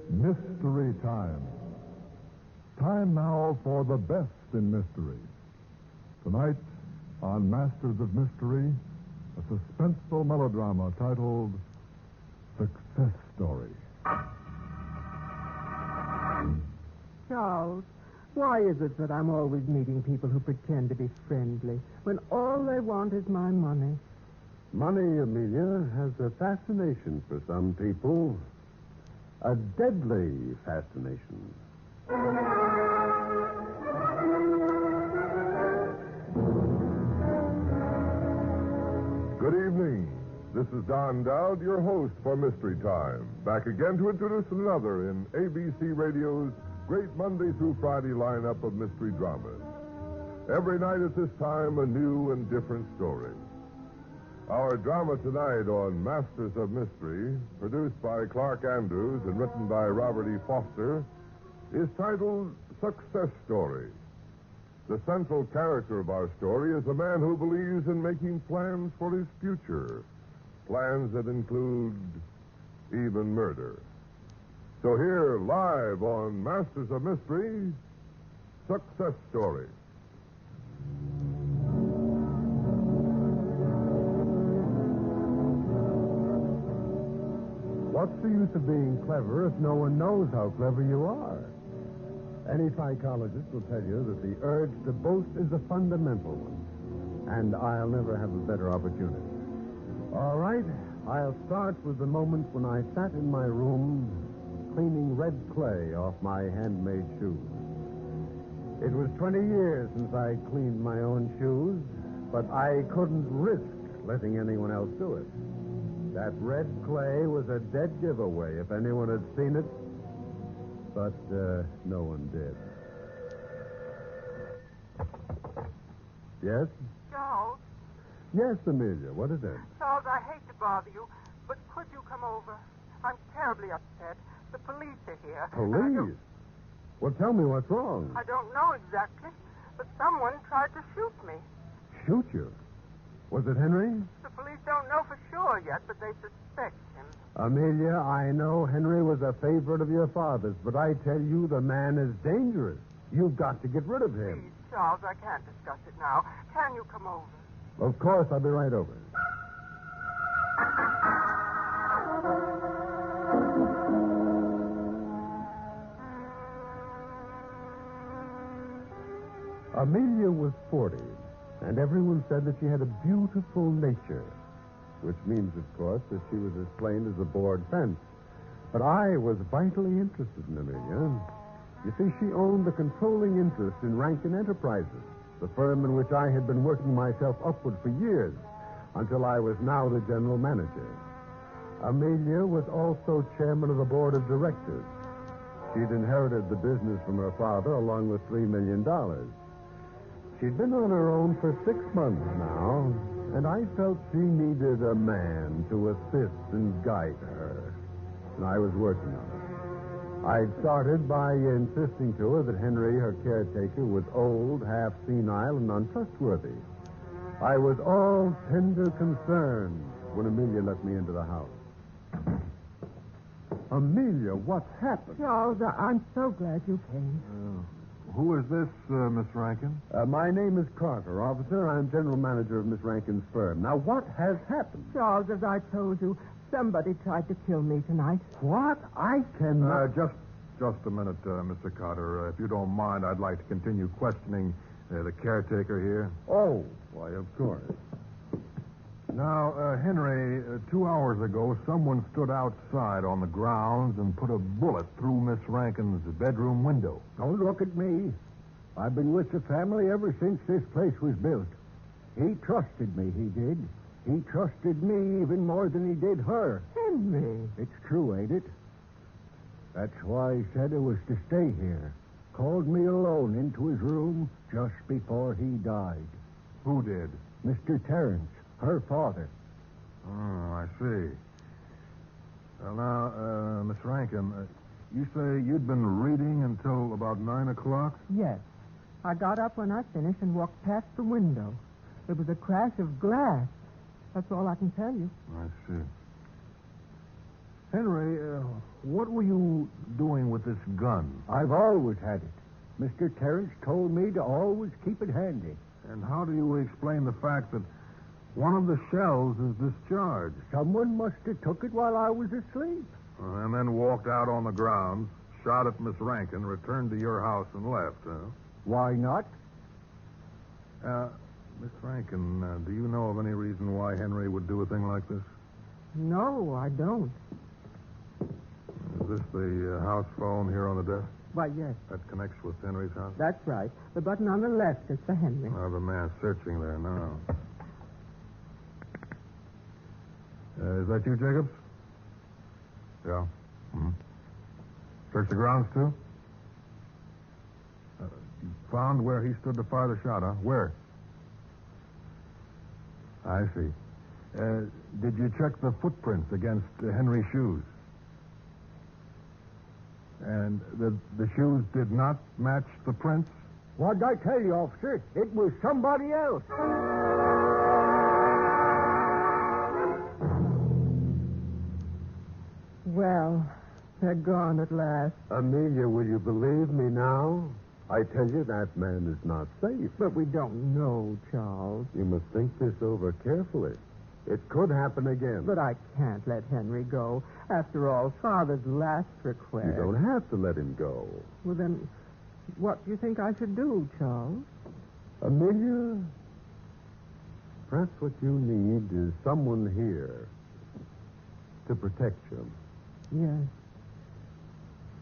Mystery time. Time now for the best in mystery. Tonight, on Masters of Mystery, a suspenseful melodrama titled Success Story. Charles, why is it that I'm always meeting people who pretend to be friendly when all they want is my money? Money, Amelia, has a fascination for some people. A deadly fascination. Good evening. This is Don Dowd, your host for Mystery Time. Back again to introduce another in ABC Radio's great Monday through Friday lineup of mystery dramas. Every night at this time, a new and different story. Our drama tonight on Masters of Mystery, produced by Clark Andrews and written by Robert E. Foster, is titled Success Story. The central character of our story is a man who believes in making plans for his future, plans that include even murder. So here, live on Masters of Mystery, Success Story. What's the use of being clever if no one knows how clever you are? Any psychologist will tell you that the urge to boast is a fundamental one, and I'll never have a better opportunity. All right, I'll start with the moment when I sat in my room cleaning red clay off my handmade shoes. It was 20 years since I cleaned my own shoes, but I couldn't risk letting anyone else do it. That red clay was a dead giveaway if anyone had seen it, but no one did. Yes? Charles? Yes, Amelia, what is it? Charles, I hate to bother you, but could you come over? I'm terribly upset. The police are here. Police? Well, tell me what's wrong. I don't know exactly, but someone tried to shoot me. Shoot you? Was it Henry? The police don't know for sure yet, but they suspect him. Amelia, I know Henry was a favorite of your father's, but I tell you the man is dangerous. You've got to get rid of him. Please, Charles, I can't discuss it now. Can you come over? Of course, I'll be right over. Amelia was 40, and everyone said that she had a beautiful nature, which means, of course, that she was as plain as a board fence. But I was vitally interested in Amelia. You see, she owned a controlling interest in Rankin Enterprises, the firm in which I had been working myself upward for years, until I was now the general manager. Amelia was also chairman of the board of directors. She'd inherited the business from her father along with $3 million. She'd been on her own for 6 months now, and I felt she needed a man to assist and guide her. And I was working on it. I'd started by insisting to her that Henry, her caretaker, was old, half senile, and untrustworthy. I was all tender concern when Amelia let me into the house. Amelia, what's happened? Charles, I'm so glad you came. Who is this, Miss Rankin? My name is Carter, officer. I'm general manager of Miss Rankin's firm. Now, what has happened? Charles, as I told you, somebody tried to kill me tonight. What? I cannot... Just a minute, Mr. Carter. If you don't mind, I'd like to continue questioning the caretaker here. Oh, why, of course. Now, Henry, 2 hours ago, someone stood outside on the grounds and put a bullet through Miss Rankin's bedroom window. Don't look at me. I've been with the family ever since this place was built. He trusted me, he did. He trusted me even more than he did her. Henry. It's true, ain't it? That's why he said it was to stay here. Called me alone into his room just before he died. Who did? Mr. Terrence, her father. Oh, I see. Well, now, Miss Rankin, you say you'd been reading until about 9 o'clock? Yes. I got up when I finished and walked past the window. It was a crash of glass. That's all I can tell you. I see. Henry, what were you doing with this gun? I've always had it. Mr. Terrence told me to always keep it handy. And how do you explain the fact that one of the shells is discharged? Someone must have took it while I was asleep. And then walked out on the grounds, shot at Miss Rankin, returned to your house and left, huh? Why not? Miss Rankin, do you know of any reason why Henry would do a thing like this? No, I don't. Is this the house phone here on the desk? Why, yes, That connects with Henry's house? that's right. The button on the left is for Henry. Oh, the man's searching there now. Is that you, Jacobs? Yeah. Mm-hmm. Search the grounds, too? You found where he stood to fire the shot, huh? Where? I see. Did you check the footprints against Henry's shoes? And the shoes did not match the prints? What'd I tell you, officer? It was somebody else. Well, they're gone at last. Amelia, will you believe me now? I tell you, that man is not safe. But we don't know, Charles. You must think this over carefully. It could happen again. But I can't let Henry go. After all, Father's last request. You don't have to let him go. Well, then, what do you think I should do, Charles? Amelia, perhaps what you need is someone here to protect you. Yes.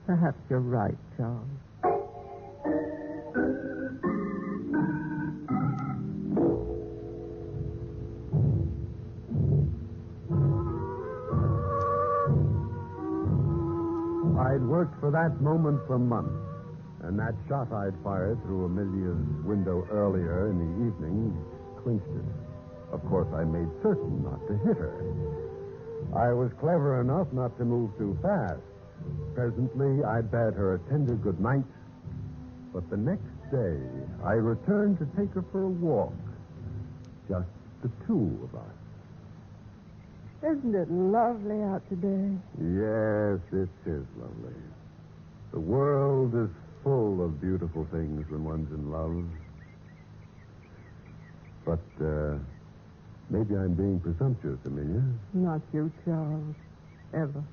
Perhaps you're right, Charles. I'd worked for that moment for months, and that shot I'd fired through Amelia's window earlier in the evening clinched it. Of course, I made certain not to hit her. I was clever enough not to move too fast. Presently, I bade her a tender good night, but the next day, I returned to take her for a walk. Just the two of us. Isn't it lovely out today? Yes, it is lovely. The world is full of beautiful things when one's in love. But, maybe I'm being presumptuous, Amelia. Not you, Charles. Ever.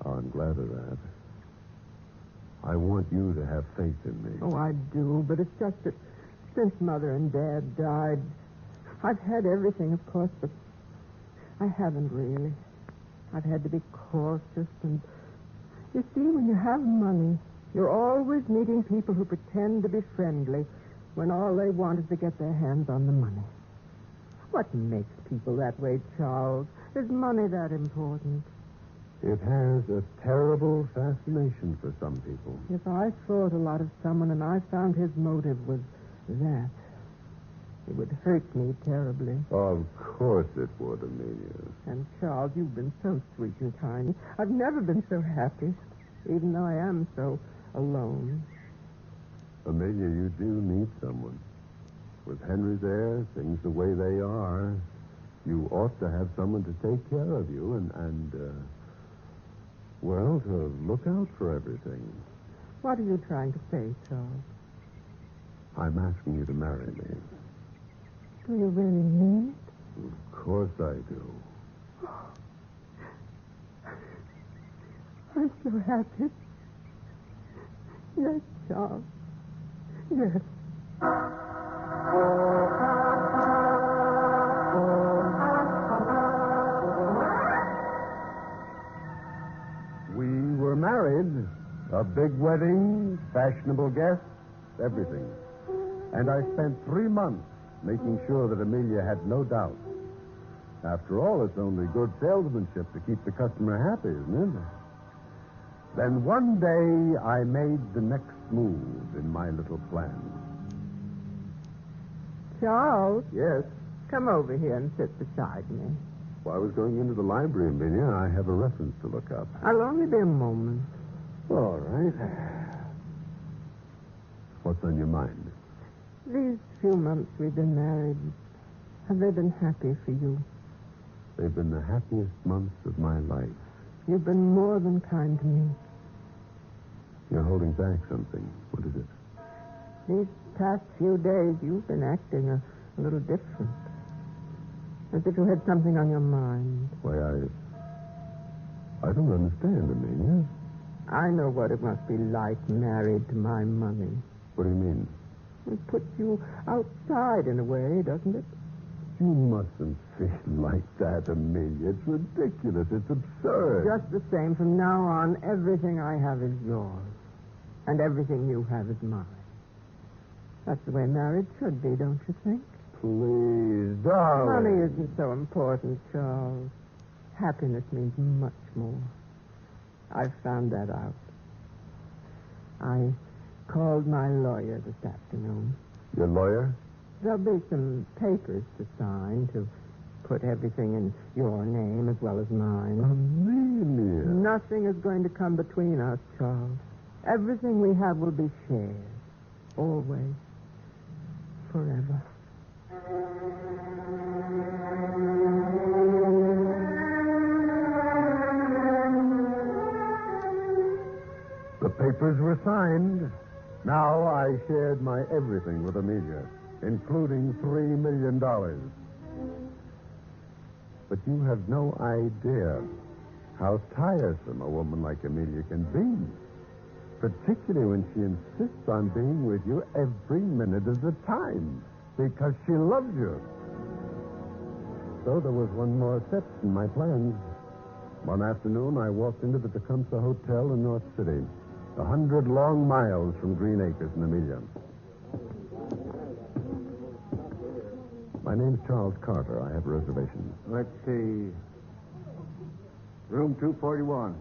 Oh, I'm glad of that. I want you to have faith in me. Oh, I do, but it's just that since Mother and Dad died, I've had everything, of course, but I haven't really. I've had to be cautious, and you see, when you have money, you're always meeting people who pretend to be friendly when all they want is to get their hands on the money. What makes people that way, Charles? Is money that important? It has a terrible fascination for some people. If I thought a lot of someone and I found his motive was that, it would hurt me terribly. Of course it would, Amelia. And, Charles, you've been so sweet and kind. I've never been so happy, even though I am so alone. Amelia, you do need someone. With Henry there, things the way they are, you ought to have someone to take care of you and well, to look out for everything. What are you trying to say, Charles? I'm asking you to marry me. Do you really mean it? Of course I do. I'm so happy. Yes, Charles. Yes. We were married. A big wedding, fashionable guests, everything. And I spent 3 months making sure that Amelia had no doubt. After all, it's only good salesmanship to keep the customer happy, isn't it? Then one day, I made the next move in my little plan. Charles, Yes? come over here and sit beside me. Well, I was going into the library, Amelia. I have a reference to look up. I'll only be a moment. All right. What's on your mind? These few months we've been married, have they been happy for you? They've been the happiest months of my life. You've been more than kind to me. You're holding back something. What is it? These past few days, you've been acting a little different. As if you had something on your mind. Why, I don't understand, Amelia. I know what it must be like married to my money. What do you mean? It puts you outside in a way, doesn't it? You mustn't feel like that, Amelia. It's ridiculous. It's absurd. Just the same, from now on, everything I have is yours. And everything you have is mine. That's the way marriage should be, don't you think? Please, darling. Money isn't so important, Charles. Happiness means much more. I've found that out. I called my lawyer this afternoon. Your lawyer? There'll be some papers to sign to put everything in your name as well as mine. Amelia. Nothing is going to come between us, Charles. Everything we have will be shared. Always. Forever. The papers were signed. Now I shared my everything with Amelia, including $3 million. But you have no idea how tiresome a woman like Amelia can be, particularly when she insists on being with you every minute of the time, because she loves you. So there was one more step in my plans. One afternoon, I walked into the Tecumseh Hotel in North City, 100 long miles from Green Acres in Amelia. My name's Charles Carter. I have a reservation. Let's see. Room 241.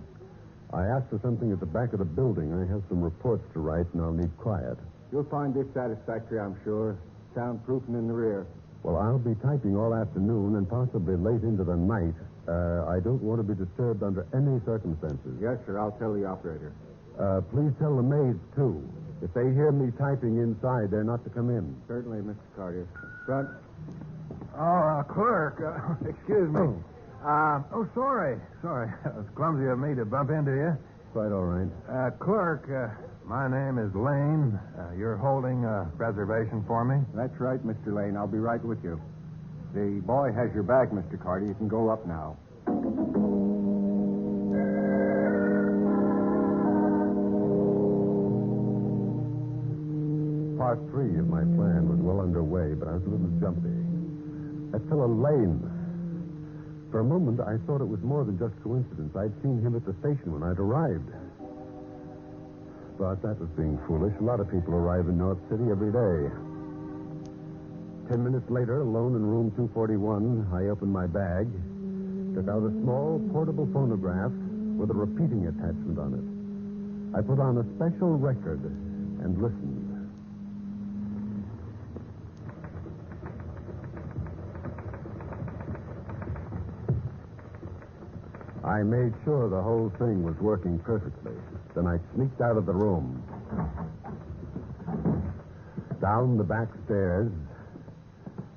I asked for something at the back of the building. I have some reports to write, and I'll need quiet. You'll find this satisfactory, I'm sure. Soundproofing in the rear. Well, I'll be typing all afternoon and possibly late into the night. I don't want to be disturbed under any circumstances. Yes, sir. I'll tell the operator. Please tell the maids, too. If they hear me typing inside, they're not to come in. Certainly, Mr. Carter. Front. Oh, clerk. Excuse me. Sorry. Sorry. It was clumsy of me to bump into you. Quite all right. Clerk, my name is Lane. You're holding a reservation for me? That's right, Mr. Lane. I'll be right with you. The boy has your bag, Mr. Carter. You can go up now. Part 3 of my plan was well underway, but I was a little jumpy. That fellow Lane. For a moment, I thought it was more than just coincidence. I'd seen him at the station when I'd arrived. But that was being foolish. A lot of people arrive in North City every day. 10 minutes later, alone in room 241, I opened my bag, took out a small portable phonograph with a repeating attachment on it. I put on a special record and listened. I made sure the whole thing was working perfectly. Then I sneaked out of the room. Down the back stairs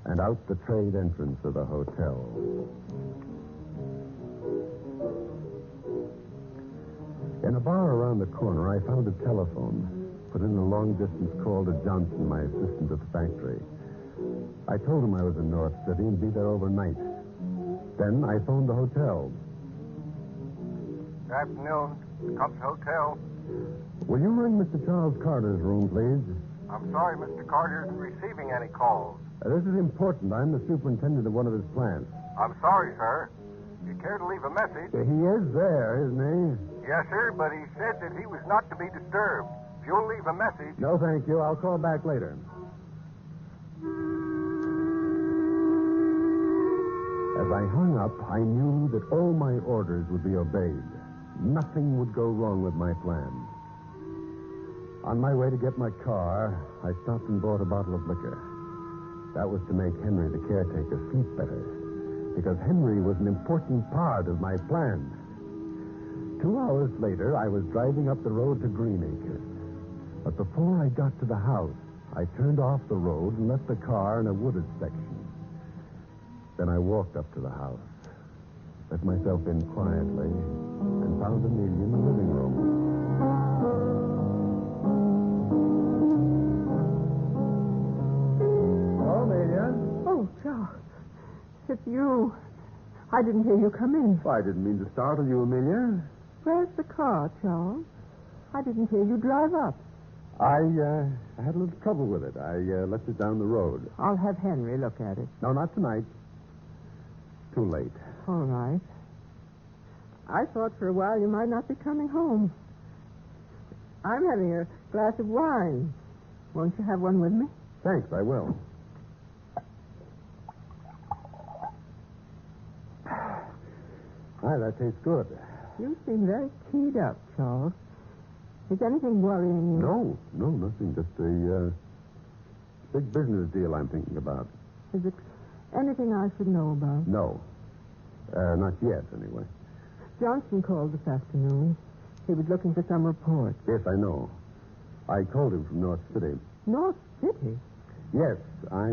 and out the trade entrance of the hotel. In a bar around the corner, I found a telephone. Put in a long-distance call to Johnson, my assistant at the factory. I told him I was in North City and be there overnight. Then I phoned the hotel. Good afternoon. Tecumseh Hotel. Will you ring Mr. Charles Carter's room, please? I'm sorry, Mr. Carter isn't receiving any calls. This is important. I'm the superintendent of one of his plants. I'm sorry, sir. You care to leave a message? He is there, isn't he? Yes, sir, but he said that he was not to be disturbed. If you'll leave a message... No, thank you. I'll call back later. As I hung up, I knew that all my orders would be obeyed. Nothing would go wrong with my plan. On my way to get my car, I stopped and bought a bottle of liquor. That was to make Henry, the caretaker, sleep better, because Henry was an important part of my plan. 2 hours later, I was driving up the road to Green Acres. But before I got to the house, I turned off the road and left the car in a wooded section. Then I walked up to the house, let myself in quietly, and found Amelia in the living room. Hello, Amelia. Oh, Charles. It's you. I didn't hear you come in. I didn't mean to startle you, Amelia. Where's the car, Charles? I didn't hear you drive up. I had a little trouble with it. I left it down the road. I'll have Henry look at it. No, not tonight. Too late. All right. I thought for a while you might not be coming home. I'm having a glass of wine. Won't you have one with me? Thanks, I will. That tastes good. You seem very keyed up, Charles. Is anything worrying you? No, nothing. Just a big business deal I'm thinking about. Is it anything I should know about? No. Not yet, anyway. Johnson called this afternoon. He was looking for some reports. Yes, I know. I called him from North City. North City? Yes, I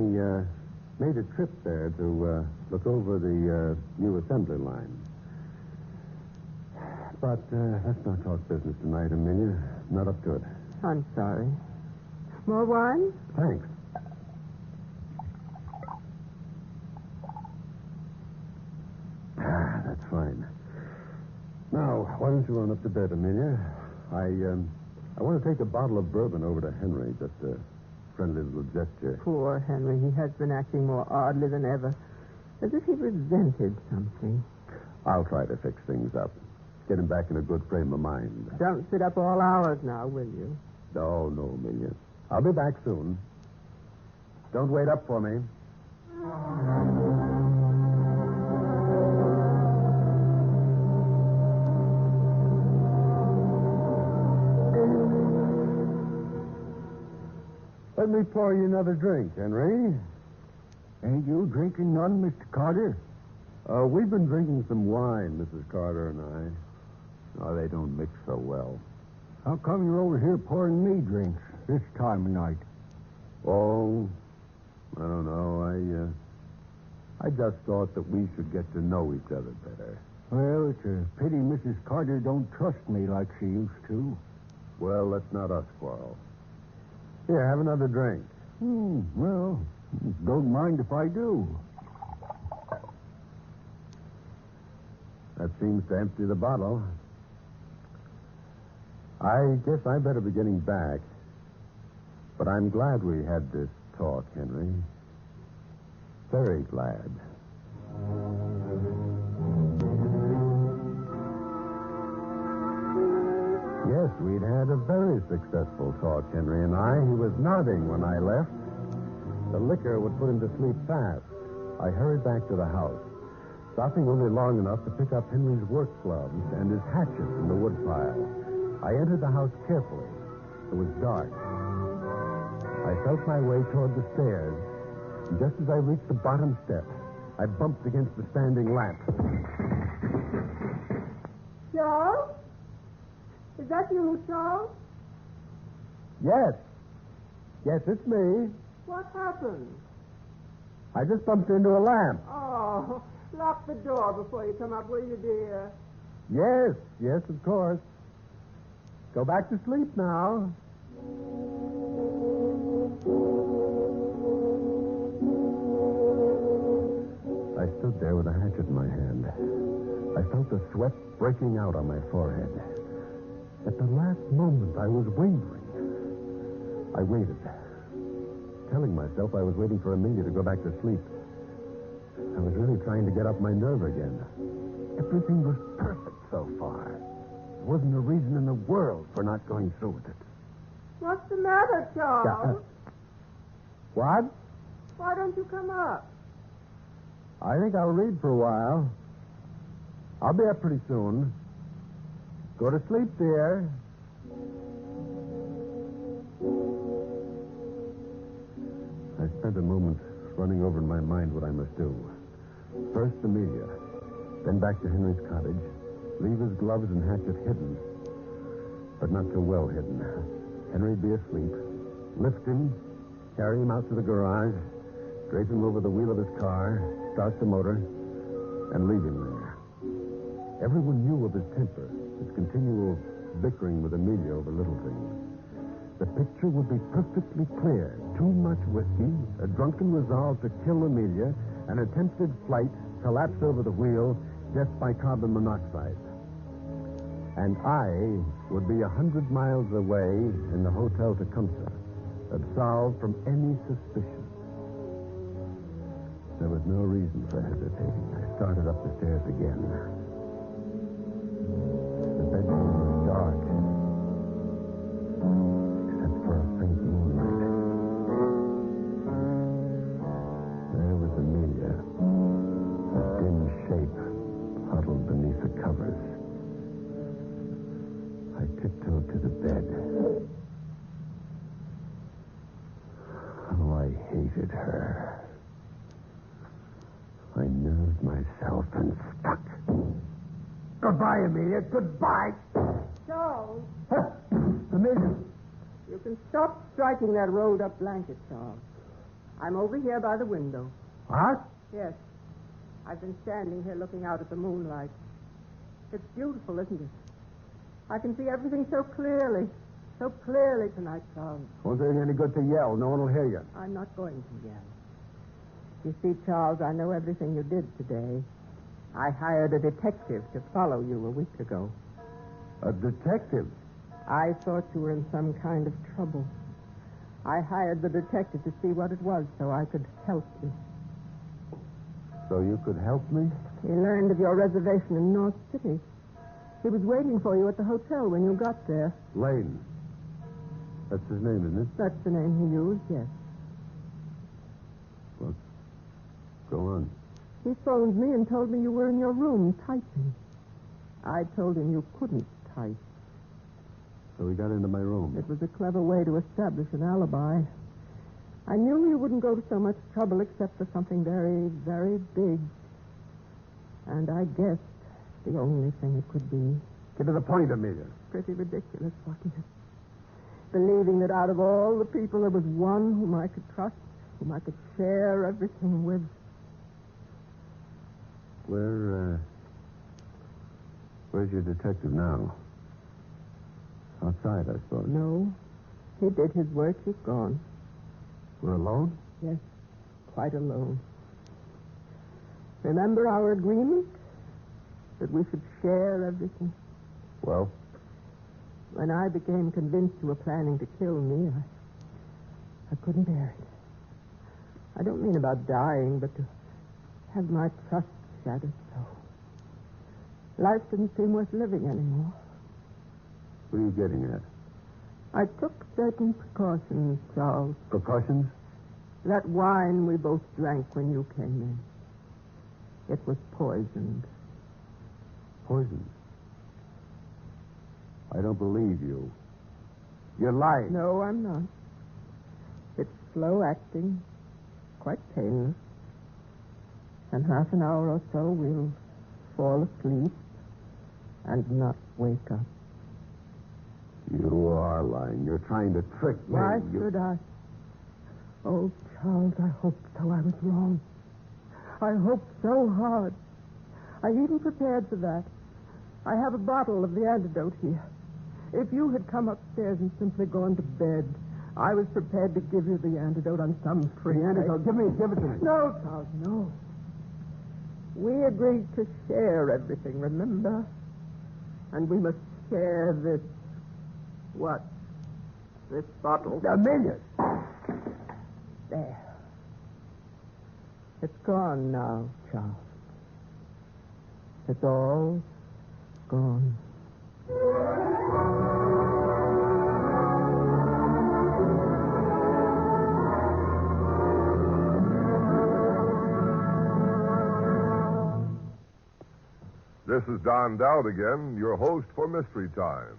made a trip there to look over the new assembly line. But let's not talk business tonight, Amelia. Not up to it. I'm sorry. More wine? Thanks. That's fine. Now, why don't you run up to bed, Amelia? I want to take a bottle of bourbon over to Henry, just a friendly little gesture. Poor Henry. He has been acting more oddly than ever. As if he resented something. I'll try to fix things up. Get him back in a good frame of mind. Don't sit up all hours now, will you? No, Amelia. I'll be back soon. Don't wait up for me. Let me pour you another drink, Henry. Ain't you drinking none, Mr. Carter? We've been drinking some wine, Mrs. Carter and I. Oh, they don't mix so well. How come you're over here pouring me drinks this time of night? Oh, I don't know. I just thought that we should get to know each other better. Well, it's a pity Mrs. Carter don't trust me like she used to. Well, let's not us quarrel. Here, have another drink. Well, don't mind if I do. That seems to empty the bottle. I guess I better be getting back. But I'm glad we had this talk, Henry. Very glad. Yes, we'd had a very successful talk, Henry and I. He was nodding when I left. The liquor would put him to sleep fast. I hurried back to the house, stopping only long enough to pick up Henry's work gloves and his hatchet from the woodpile. I entered the house carefully. It was dark. I felt my way toward the stairs, and just as I reached the bottom step, I bumped against the standing lamp. Charles? Is that you, Charles? Yes. Yes, it's me. What happened? I just bumped into a lamp. Oh, lock the door before you come up, will you, dear? Yes, of course. Go back to sleep now. I stood there with a hatchet in my hand. I felt the sweat breaking out on my forehead. At the last moment, I was wavering. I waited, telling myself I was waiting for Amelia to go back to sleep. I was really trying to get up my nerve again. Everything was perfect so far. There wasn't a reason in the world for not going through with it. What's the matter, Charles? What? Why don't you come up? I think I'll read for a while. I'll be up pretty soon. Go to sleep, dear. I spent a moment running over in my mind what I must do. First, Amelia. Then back to Henry's cottage. Leave his gloves and hatchet hidden. But not so well hidden. Henry'd be asleep. Lift him, carry him out to the garage, drape him over the wheel of his car, start the motor, and leave him there. Everyone knew of his temper. his continual bickering with Amelia over little things. The picture would be perfectly clear. Too much whiskey, a drunken resolve to kill Amelia, an attempted flight, collapse over the wheel, death by carbon monoxide. And I would be 100 miles away in the Hotel Tecumseh, absolved from any suspicion. There was no reason for hesitating. I started up the stairs again. The bedroom was dark, except for a faint moonlight. There was Amelia, a dim shape huddled beneath the covers. I tiptoed to the bed. Oh, I hated her. I nerved myself and stuck. Goodbye, Amelia. Goodbye. Charles, Amelia. you can stop striking that rolled-up blanket, Charles. I'm over here by the window. What? Yes. I've been standing here looking out at the moonlight. It's beautiful, isn't it? I can see everything so clearly tonight, Charles. Won't do you any good to yell. No one will hear you. I'm not going to yell. You see, Charles, I know everything you did today. I hired a detective to follow you a week ago. A detective? I thought you were in some kind of trouble. I hired the detective to see what it was so I could help you. So you could help me? He learned of your reservation in North City. He was waiting for you at the hotel when you got there. Lane. That's his name, isn't it? That's the name he used, yes. Well, go on. He phoned me and told me you were in your room typing. I told him you couldn't type. So he got into my room. It was a clever way to establish an alibi. I knew you wouldn't go to so much trouble except for something very, very big. And I guessed the only thing it could be. Get to the point, Amelia. Pretty ridiculous, wasn't it? Believing that out of all the people there was one whom I could trust, whom I could share everything with. Where's your detective now? Outside, I suppose. No. He did his work. He's gone. We're alone? Yes, quite alone. Remember our agreement? That we should share everything? Well? When I became convinced you were planning to kill me, I couldn't bear it. I don't mean about dying, but to have my trust shattered so. Life didn't seem worth living anymore. What are you getting at? I took certain precautions, Charles. Precautions? That wine we both drank when you came in. It was poisoned. Poison? I don't believe you. You're lying. No, I'm not. It's slow acting, quite painless. In half an hour or so, we'll fall asleep and not wake up. You are lying. You're trying to trick me. Why should I? Oh, Charles, I hoped so. I was wrong. I hoped so hard. I even prepared for that. I have a bottle of the antidote here. If you had come upstairs and simply gone to bed, I was prepared to give you the antidote on some free antidote. Give it to me. No, Charles, no. We agreed to share everything, remember? And we must share this. What? This bottle. Amelia! There. It's gone now, Charles. It's all gone. This is Don Dowd again, your host for Mystery Time.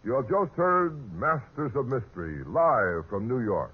You have just heard Masters of Mystery, live from New York.